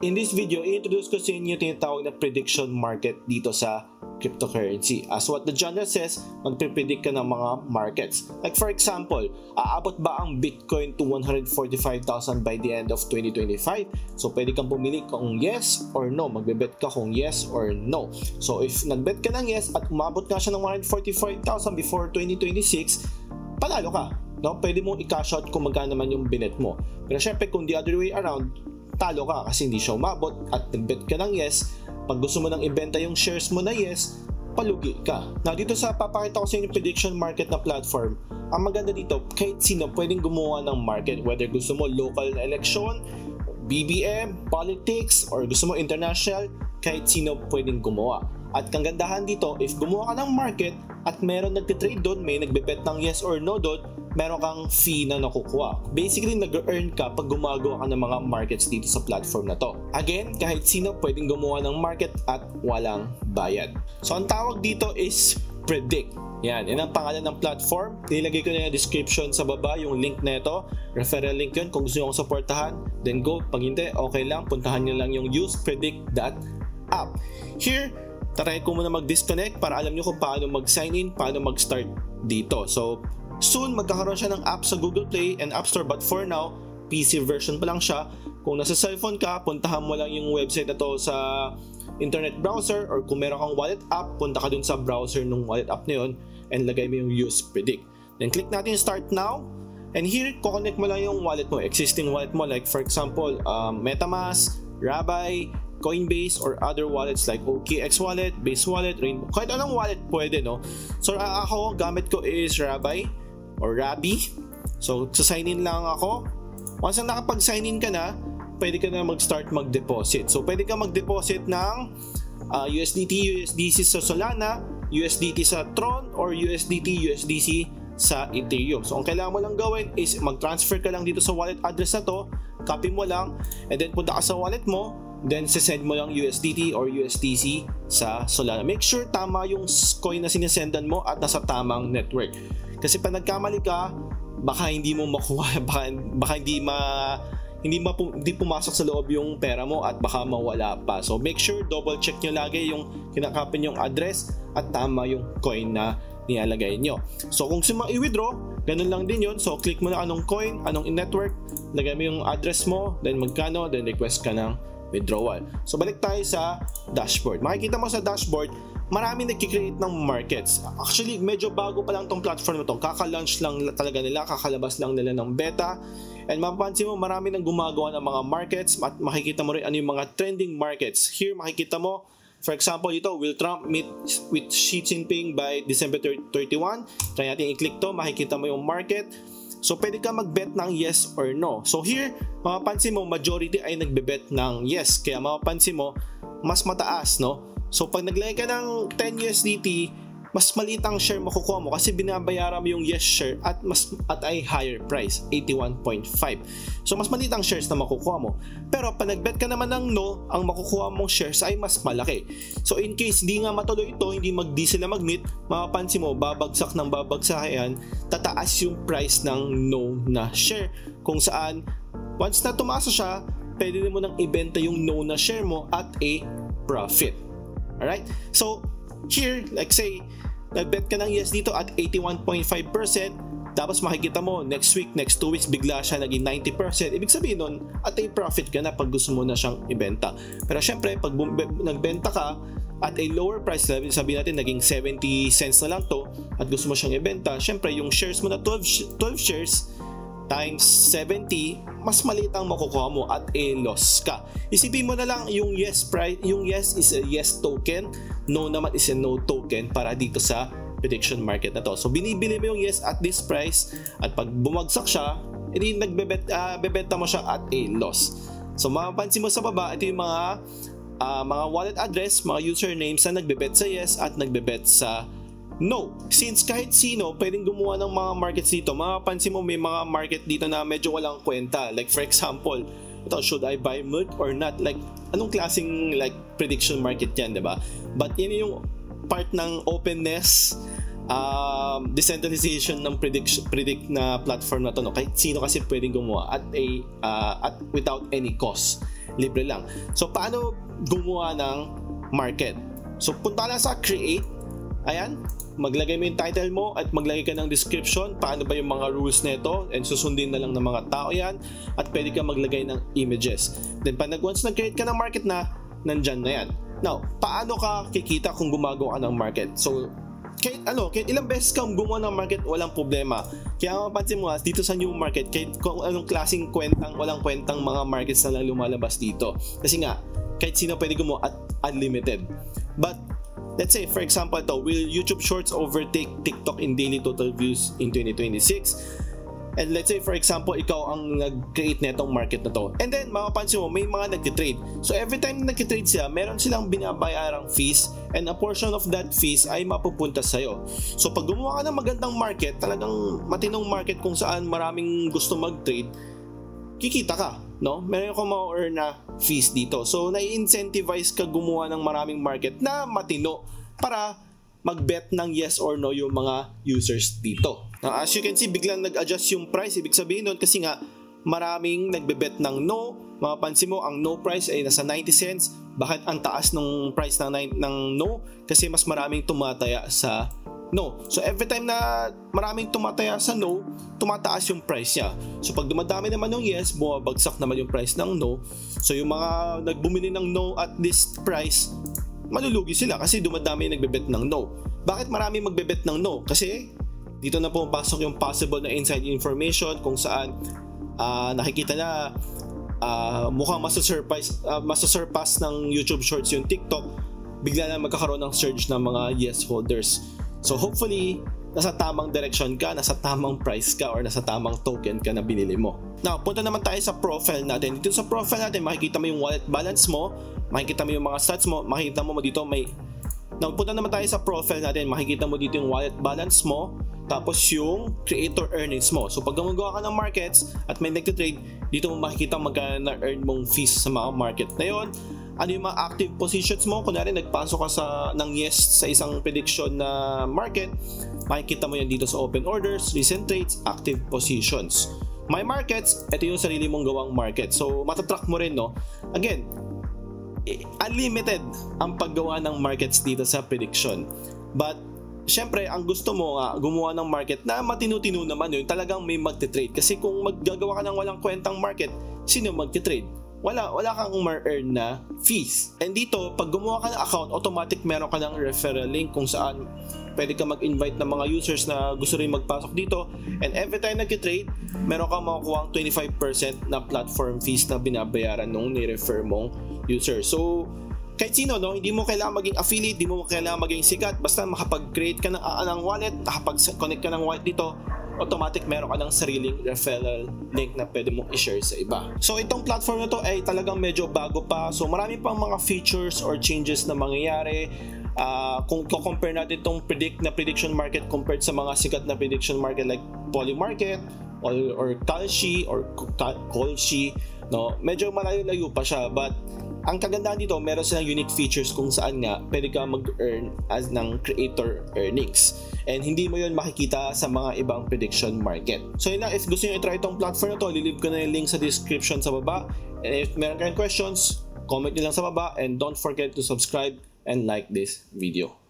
In this video, i-introduce ko sa inyo tinatawag na prediction market dito sa cryptocurrency. As what the genre says, magpipredict ka ng mga markets. Like for example, aabot ba ang Bitcoin to 145,000 by the end of 2025? So pwede kang pumili kung yes or no. Magbebet ka kung yes or no. So if nagbet ka ng yes at umabot ka siya ng 145,000 before 2026, panalo ka. No? Pwede mong i-cash out kung magkano naman yung binet mo. Pero syempre kung the other way around, talo ka kasi hindi siya umabot at nagbet ka ng yes. Pag gusto mo nang ibenta yung shares mo na yes, palugi ka. Now dito sa papakita ko sa inyo prediction market na platform, ang maganda dito, kahit sino pwedeng gumawa ng market. Whether gusto mo local na election, BBM, politics, or gusto mo international, kahit sino pwedeng gumawa. At kagandahan dito, if gumawa ka ng market at meron nagtitrade doon, may nagbebet ng yes or no doon, meron kang fee na nakukuha. Basically, nag-earn ka pag gumagawa ka ng mga markets dito sa platform na to. Again, kahit sino pwedeng gumawa ng market at walang bayad. So, ang tawag dito is Predict. Yan ang pangalan ng platform. Nilagay ko na yung description sa baba, yung link na ito. Referral link yun. Kung gusto nyo akong supportahan, then go. Pag hindi, okay lang. Puntahan nyo lang yung usepredict.app. Here, try ko muna mag-disconnect para alam nyo kung paano mag-sign in, paano mag-start dito. So, soon magkakaroon siya ng app sa Google Play and App Store, but for now, PC version pa lang siya. Kung nasa cellphone ka, puntahan mo lang yung website na to sa internet browser, or kung meron kang wallet app, punta ka dun sa browser ng wallet app na yun and lagay mo yung Use Predict. Then click natin Start Now, and here, kukonect mo lang yung wallet mo, existing wallet mo, like for example, MetaMask, Rabby, Coinbase, or other wallets like OKX wallet, Base wallet, Rainbow, kahit anong wallet pwede, no? So ako, gamit ko is Rabby or Rabby. So sign in lang ako. Once na nakapag-sign in ka na, pwede ka na mag-start mag-deposit. So pwede ka mag-deposit ng USDT, USDC sa Solana, USDT sa Tron, or USDT, USDC sa Ethereum. So ang kailangan mo lang gawin is mag-transfer ka lang dito sa wallet address na to, copy mo lang, and then punta ka sa wallet mo, then sisend mo lang USDT or USDC sa Solana. Make sure tama yung coin na sinisendan mo at nasa tamang network. Kasi pag nagkamali ka, baka hindi mo makuha, baka hindi pumasok sa loob yung pera mo at baka mawala pa. So make sure double check nyo lagi yung kinakopy yung address at tama yung coin na nilalagay nyo. So kung gusto mo i-withdraw, ganun lang din yun. So click mo na anong coin, anong network, lagay mo yung address mo, then magkano, then request ka ng withdrawal. So balik tayo sa dashboard. Makikita mo sa dashboard, marami nagki-create ng markets. Actually, medyo bago pa lang tong platform na to. Kaka-launch lang talaga nila, kakalabas lang nila ng beta. And mapapansin mo, marami nang gumagawa ng mga markets at makikita mo rin ano yung mga trending markets. Here, makikita mo, for example, ito, will Trump meet with Xi Jinping by December 31? Try natin i-click to, makikita mo yung market. So, pwede ka mag-bet ng yes or no. So, here, mapapansin mo, majority ay nagbe-bet ng yes. Kaya mapapansin mo, mas mataas, no? So, pag naglagay ka ng 10 USDT, mas maliit ang share makukuha mo kasi binabayaran mo yung yes share at ay higher price, 81.5. So, mas maliit ang shares na makukuha mo. Pero, pag nag-bet ka naman ng no, ang makukuha mong shares ay mas malaki. So, in case hindi nga matuloy ito, di sila mag-meet, mapapansin mo, babagsak ng babagsak yan, tataas yung price ng no na share. Kung saan, once na tumasa siya, pwede mo nang ibenta yung no na share mo at a profit. Alright? So, here, like say, nag-bet ka ng yes dito at 81.5%, tapos makikita mo, next week, next 2 weeks, bigla siya naging 90%. Ibig sabihin nun, at a profit ka na pag gusto mo na siyang ibenta. Pero syempre, pag nagbenta ka at a lower price, sabihin natin, naging 70 cents na lang to, at gusto mo siyang ibenta, syempre, yung shares mo na 12 shares, times 70, mas maliit ang makukuha mo at a loss ka. Isipin mo na lang yung yes price, yung yes is a yes token, no naman is a no token para dito sa prediction market na to. So binibili mo yung yes at this price at pag bumagsak siya, edi bebenta mo siya at a loss. So mapapansin mo sa baba, ito yung mga wallet address, mga usernames na nagbebet sa yes at nagbebet sa no. Since kahit sino pwedeng gumawa ng mga markets dito, mapapansin mo may mga market dito na medyo walang kwenta. Like for example, ito, should I buy milk or not? Like, anong klaseng like prediction market yan, diba? But yun yung part ng openness decentralization ng predict na platform na to, no? Kahit sino kasi pwedeng gumawa at without any cost, libre lang. So paano gumawa ng market? So punta lang sa create, ayan, maglagay mo yung title mo at maglagay ka ng description, paano ba yung mga rules nito, and susundin na lang ng mga tao yan, at pwede ka maglagay ng images. Then once nag-create ka ng market na, nandyan na yan. Now, paano ka kikita kung gumagawa ka ng market? So kahit ilang beses kang gumawa ng market, walang problema. Kaya mapansin mo dito sa new market, kahit kung anong klaseng walang kwentang mga markets na lang lumalabas dito. Kasi nga, kahit sino pwede gumawa at unlimited. But let's say for example will YouTube Shorts overtake TikTok in daily total views in 2026? And let's say for example, ikaw ang nag-create netong market na to. And then mapapansin mo, may mga nagtitrade. So every time nagtitrade sila, meron silang binabayarang fees, and a portion of that fees ay mapupunta sa'yo. So pag gumawa ka ng magandang market, talagang matinong market kung saan maraming gusto mag-trade, kikita ka, no? Meron kang ma-earn na fees dito. So nai-incentivize ka gumawa ng maraming market na matino para mag-bet ng yes or no yung mga users dito. Now, as you can see, biglang nag-adjust yung price. Ibig sabihin nun, kasi nga maraming nagbe-bet ng no. Mapapansin mo, ang no price ay nasa 90 cents. Bakit ang taas ng price ng no? Kasi mas maraming tumataya sa no. So every time na maraming tumataya sa no, tumataas yung price niya. So pag dumadami naman yung yes, bumabagsak naman yung price ng no. So yung mga nagbumili ng no at this price, malulugi sila kasi dumadami yung nagbebet ng no. Bakit marami magbebet ng no? Kasi dito na pumapasok yung possible na inside information kung saan nakikita na mukhang masasurpass ng YouTube Shorts yung TikTok, bigla na magkakaroon ng surge ng mga yes holders. So hopefully, nasa tamang direction ka, nasa tamang price ka, or nasa tamang token ka na binili mo. Now, punta naman tayo sa profile natin. Dito sa profile natin, makikita mo yung wallet balance mo, makikita mo yung mga stats mo, makikita mo dito may... Now, punta naman tayo sa profile natin, makikita mo dito yung wallet balance mo, tapos yung creator earnings mo. So pag gumagawa ka ng markets at may nagtitrade, dito mo makikita magkano na-earn mong fees sa mga market na yon. Ano yung mga active positions mo. Kunwari nagpasok ka ng yes sa isang prediction na market, makikita mo yan dito sa open orders, recent trades, active positions. My markets, ito yung sarili mong gawang market. So matatrack mo rin, no? Again, unlimited ang paggawa ng markets dito sa prediction. But syempre, ang gusto mo nga, gumawa ng market na matino-tino naman yun, talagang may magtitrade. Kasi kung maggagawa ka ng walang kwentang market, sino magtitrade? Wala kang ma-earn na fees. And dito, pag gumawa ka ng account, automatic meron ka ng referral link kung saan pwede ka mag-invite ng mga users na gusto rin magpasok dito. And every time nag-trade, meron kang makukuha 25% na platform fees na binabayaran nung ni-refer mong user. So, kahit sino, no, hindi mo kailangan maging affiliate, hindi mo kailangan maging sikat, basta makapag-create ka ng wallet, nakapag-connect ka ng wallet dito, automatic meron ka ng sariling referral link na pwede mong i-share sa iba. So itong platform na to ay talagang medyo bago pa, so marami pang mga features or changes na mangyayari. Kung compare natin itong prediction market compared sa mga sikat na prediction market like Polymarket or Kalshi or Kolshi, no, medyo malayo-layo pa siya, but ang kagandahan dito, meron silang unique features kung saan nga pwede ka mag-earn as ng creator earnings. And hindi mo yun makikita sa mga ibang prediction market. So yun lang, if gusto nyo i-try itong platform na to, lilib ko na yung link sa description sa baba. And if meron kayong questions, comment nyo lang sa baba. And don't forget to subscribe and like this video.